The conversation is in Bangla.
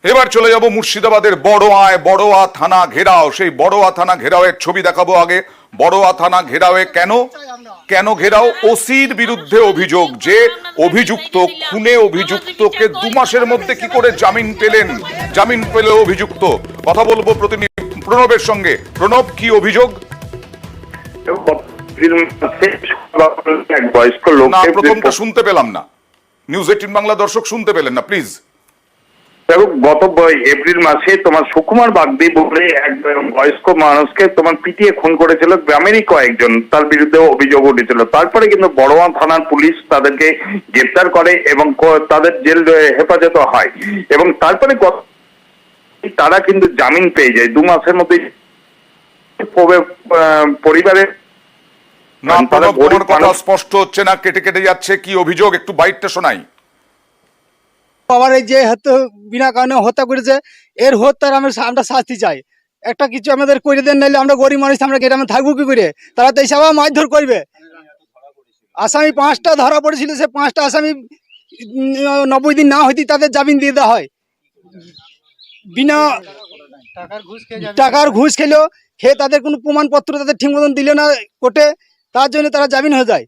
এবার চলে যাব মুর্শিদাবাদের বড়োয়া থানা ঘেরাও। সেই বড়োয়া থানা ঘেরাওয়ের ছবি দেখাবো আগে। বড়োয়া থানা ঘেরাওয়ে কেন ঘেরাও? ওসির বিরুদ্ধে অভিযোগ যে অভিযুক্ত খুনে অভিযুক্তকে 2 মাসের মধ্যে কি করে জামিন পেল অভিযুক্ত। কথা বলবো প্রতিনিধি প্রণবের সঙ্গে। প্রণব, কি অভিযোগ? না, প্রথমটা শুনতে পেলাম না। নিউজ 18 বাংলা দর্শক শুনতে পেলেন না, প্লিজ। দেখো, গত এপ্রিল মাসে তোমার সুকুমার বাগদি বলে এক বয়স্ক মানুষকে তোমার পিটিয়ে খুন করেছিল গ্রামেরই কয়েকজন, তার বিরুদ্ধে অভিযোগ উঠেছিল। তারপরে কিন্তু বড়োয়া থানার পুলিশ তাদেরকে গ্রেপ্তার করে এবং তাদের জেল হেফাজতে হয় এবং তারপরে তারা কিন্তু জামিন পেয়ে যায় 2 মাসের মধ্যে। পরিবারের না, তোমার কথা স্পষ্ট হচ্ছে না, কেটে কেটে যাচ্ছে। কি অভিযোগ একটু বাইটটা শোনাই। আবার এই যে বিনা কারণে হত্যা করেছে, এর হত্যার আমরা শাস্তি চাই। একটা কিছু আমাদের করে দেন, নাইলে আমরা গরিব মানুষ, আমরা গ্রামে থাকবো কি করে? তারা তো এইসব মারধর করবে। আসামি 5টা ধরা পড়েছিল, সে 5টা আসামি 90 দিন না হইতে তাদের জামিন দিয়ে দেওয়া হয়। বিনা টাকার ঘুষ খেলো, খেয়ে তাদের কোনো প্রমাণপত্র তাদের ঠিক মতন দিল না কোর্টে, তার জন্য তারা জামিন হয়ে যায়।